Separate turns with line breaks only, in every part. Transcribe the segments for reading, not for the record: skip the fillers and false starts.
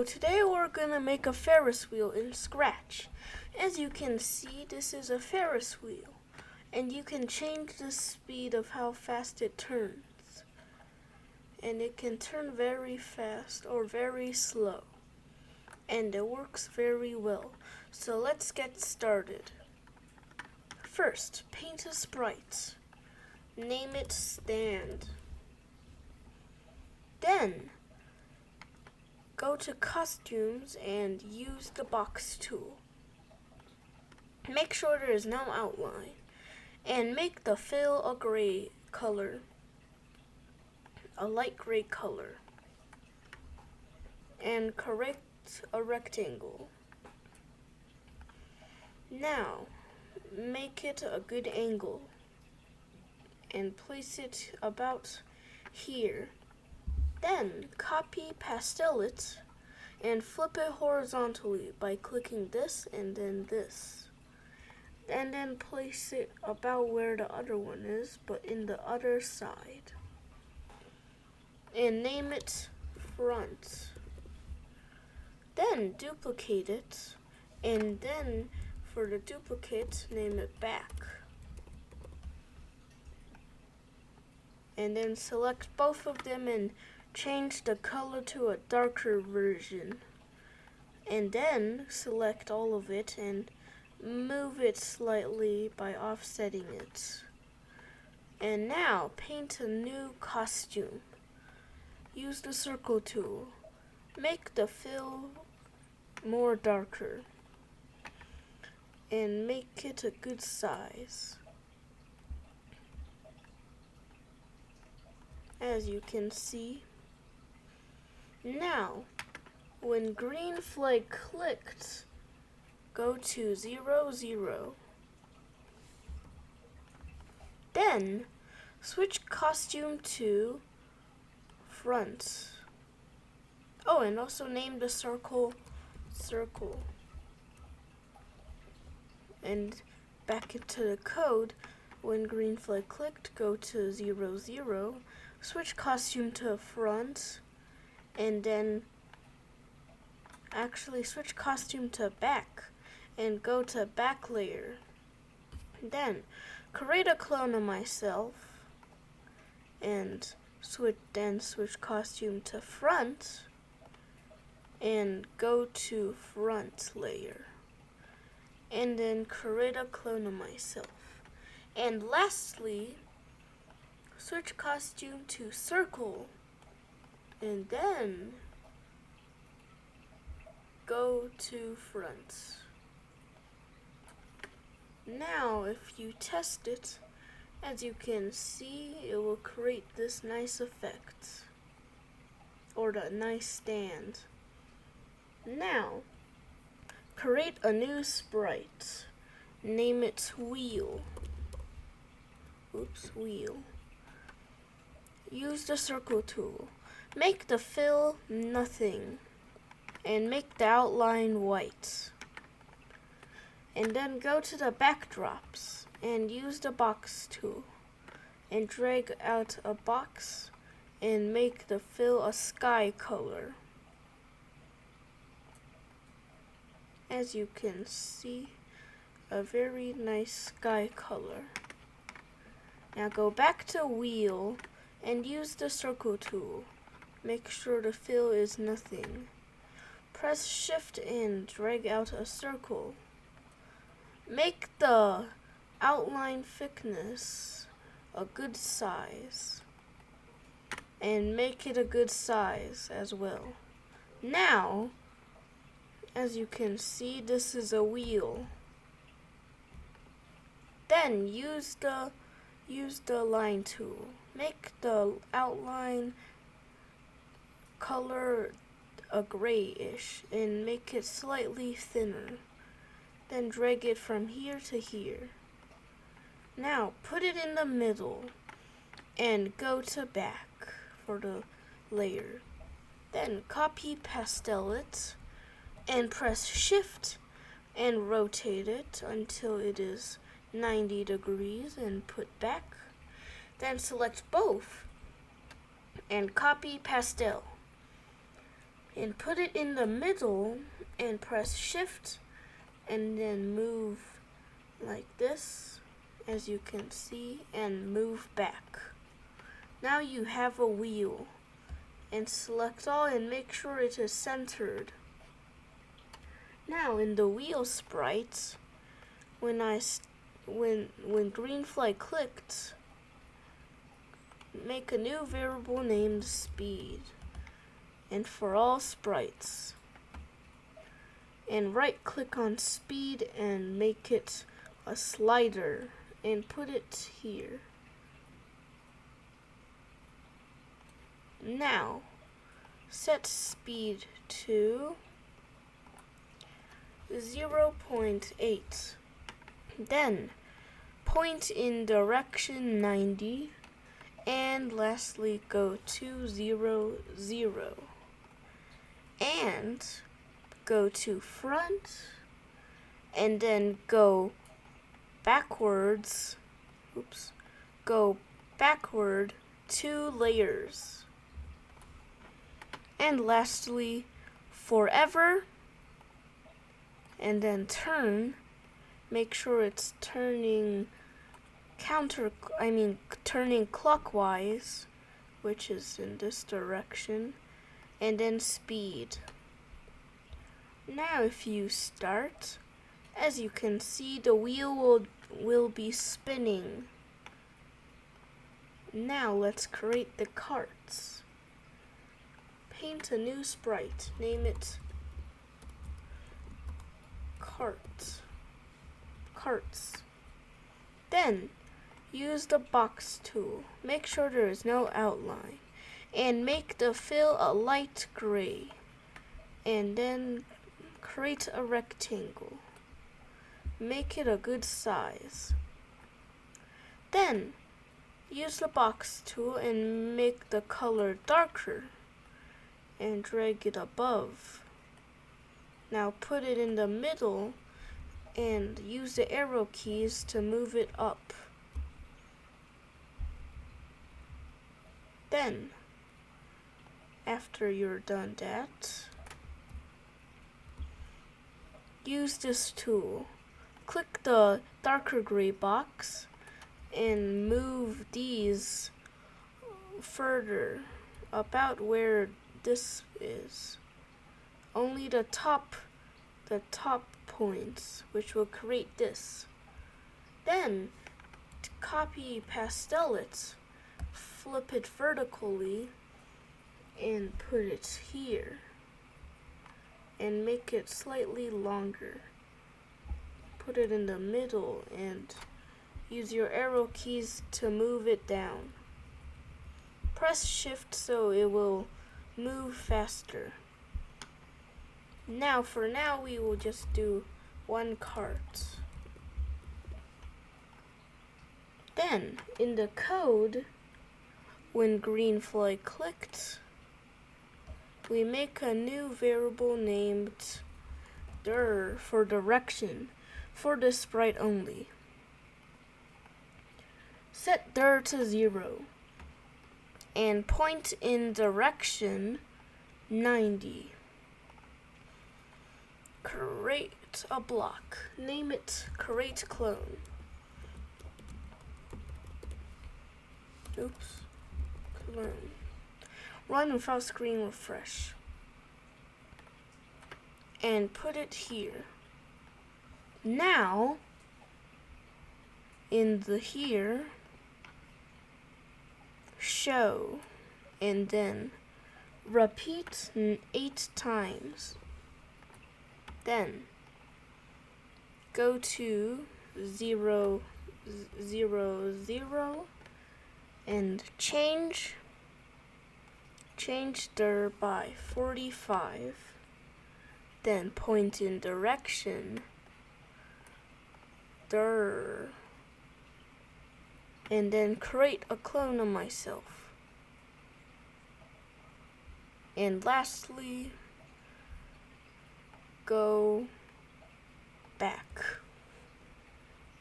Today we're gonna make a Ferris wheel in Scratch. As you can see, this is a Ferris wheel, and you can change the speed of how fast it turns. And it can turn very fast or very slow, and it works very well. So let's get started. First, paint a sprite. Name it Stand. Then, go to Costumes and use the box tool. Make sure there is no outline, and make the fill a gray color, a light gray color, and correct a rectangle. Now, make it a good angle, and place it about here. Then copy pastel it and flip it horizontally by clicking this and then this. And then place it about where the other one is, but in the other side. And name it Front. Then duplicate it, and then for the duplicate, name it Back. And then select both of them and change the color to a darker version. And then select all of it and move it slightly by offsetting it. And now paint a new costume. Use the circle tool. Make the fill more darker. And make it a good size. As you can see. Now, when green flag clicked, go to 0, 0. Then, switch costume to Front. Oh, and also name the circle, Circle. And back into the code, when green flag clicked, go to 0, 0. Switch costume to Front. And then actually switch costume to Back and go to Back layer. Then create a clone of myself and switch costume to Front and go to Front layer. And then create a clone of myself. And lastly, switch costume to Circle. And then go to Front. Now, if you test it, as you can see, it will create this nice effect, or the nice stand. Now, create a new sprite. Name it Wheel. Wheel. Use the circle tool. Make the fill nothing, and make the outline white. And then go to the backdrops, and use the box tool, and drag out a box, and make the fill a sky color. As you can see, a very nice sky color. Now go back to Wheel, and use the circle tool. Make sure the fill is nothing. Press Shift and drag out a circle. Make the outline thickness a good size. And make it a good size as well. Now, as you can see, this is a wheel. Then use the line tool. Make the outline color a grayish and make it slightly thinner. Then drag it from here to here. Now put it in the middle and go to Back for the layer. Then copy pastel it and press Shift and rotate it until it is 90 degrees and put back. Then select both and copy pastel. and put it in the middle and press shift and then move like this, as you can see, and move back. Now you have a wheel, and select all and make sure it is centered. Now in the wheel sprites, when green flag clicked, make a new variable named speed, and for all sprites. And right click on speed and make it a slider and put it here. Now set speed to 0.8. Then point in direction 90, and lastly go to 0, 0. And go to front, and then go backwards. Go backward 2 layers. And lastly, forever, and then turn. Make sure it's turning turning clockwise, which is in this direction, and then speed. Now if you start, as you can see, the wheel will be spinning. Now let's create the carts. Paint a new sprite, name it carts. Then use the box tool. Make sure there is no outline, and make the fill a light gray, and then create a rectangle. Make it a good size. Then use the box tool and make the color darker and drag it above. Now put it in the middle and use the arrow keys to move it up. Then, after you're done that, use this tool. Click the darker gray box and move these further, about where this is. Only the top points, which will create this. Then copy pastel it, flip it vertically, and put it here, and make it slightly longer. Put it in the middle and use your arrow keys to move it down. Press shift so it will move faster. Now we will just do one cart. Then in the code, when green flag clicked, we make a new variable named dir for direction for the sprite only. Set dir to 0 and point in direction 90. Create a block. Name it create clone. Clone. Run without screen refresh. And put it here. Now, in the here, show, and then repeat 8 times. Then go to 0, 0, 0 and change dir by 45. Then point in direction dir, and then create a clone of myself. And lastly, go back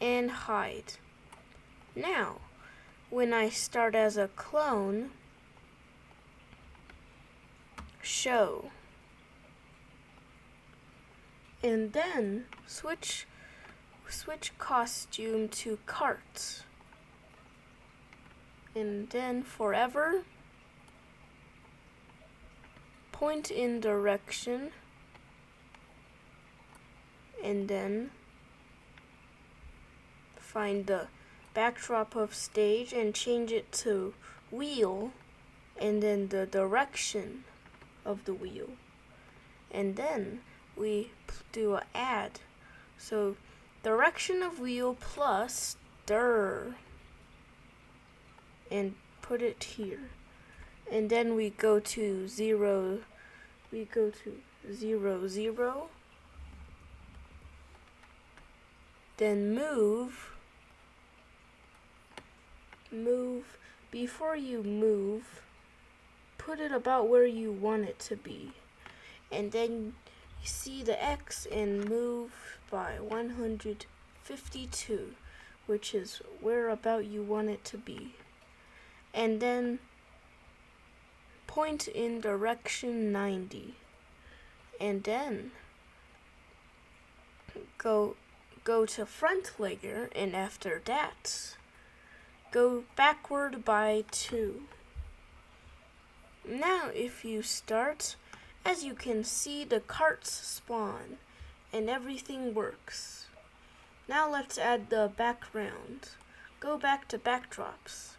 and hide. Now, when I start as a clone, show, And then switch costume to cart. And then forever, point in direction, and then find the backdrop of stage and change it to wheel, and then the direction of the wheel. And then we do an add. So direction of wheel plus stir, and put it here. And then we go to 0, 0. Then move. Before you move, put it about where you want it to be. And then you see the X and move by 152, which is where about you want it to be. And then point in direction 90. And then go to front layer, and after that, go backward by 2. Now if you start, as you can see, the carts spawn and everything works. Now let's add the background. Go back to backdrops.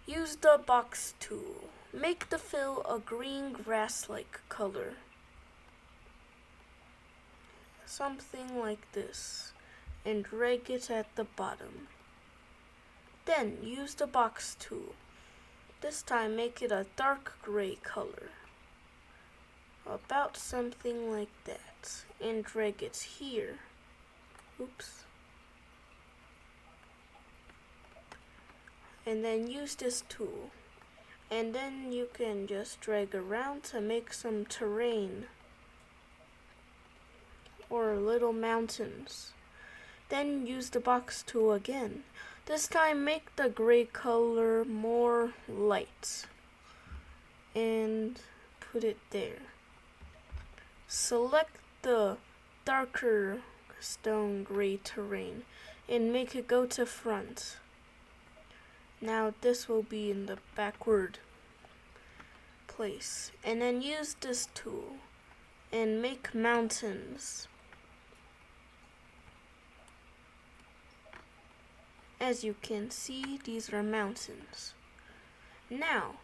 Use the box tool. Make the fill a green grass-like color. Something like this. And drag it at the bottom. Then use the box tool. This time make it a dark gray color. About something like that. And drag it here. Oops. And then use this tool. And then you can just drag around to make some terrain. Or little mountains. Then use the box tool again. This time make the gray color more light. And put it there. Select the darker stone gray terrain and make it go to front. Now this will be in the backward place. And then use this tool and make mountains. As you can see, these are mountains. Now,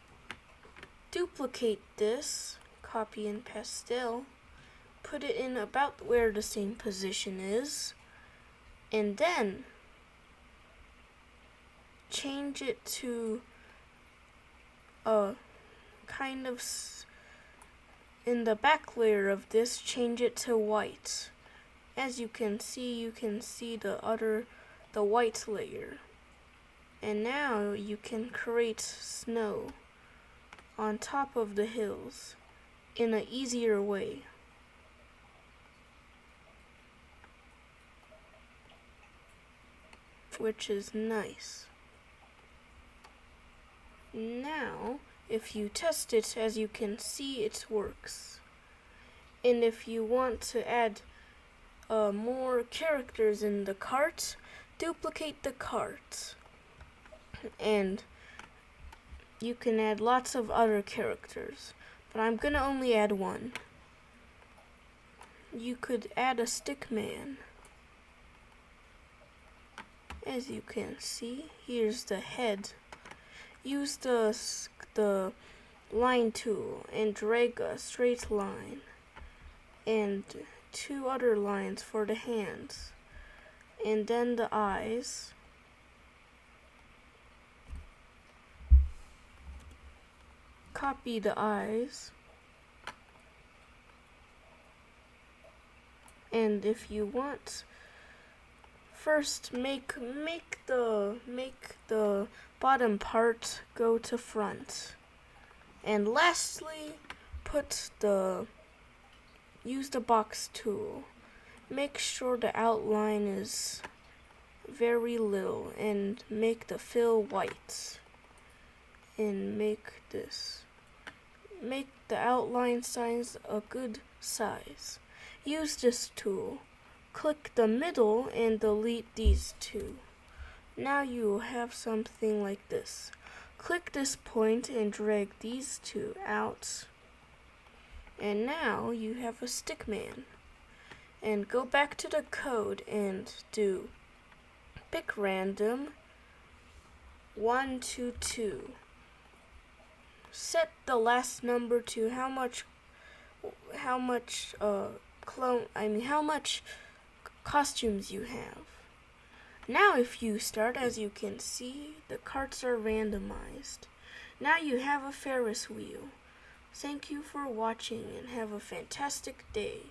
duplicate this, copy and pastel, put it in about where the same position is, and then change it to a kind of, in the back layer of this, change it to white. As you can see the white layer. And now you can create snow on top of the hills in an easier way. Which is nice. Now, if you test it, as you can see, it works. And if you want to add more characters in the cart, duplicate the cart, and you can add lots of other characters, but I'm gonna only add one. You could add a Stickman. As you can see, here's the head. Use the line tool and drag a straight line and 2 other lines for the hands. And then the eyes. Copy the eyes. And if you want, first make the bottom part go to front. And lastly, use the box tool. Make sure the outline is very little and make the fill white. And make the outline size a good size. use this tool. Click the middle and delete these two. Now you will have something like this. Click this point and drag these two out. And now you have a Stickman. And go back to the code and do pick random 1 to 2. Set the last number to how much costumes you have. Now if you start, as you can see, the carts are randomized. Now you have a Ferris wheel. Thank you for watching and have a fantastic day.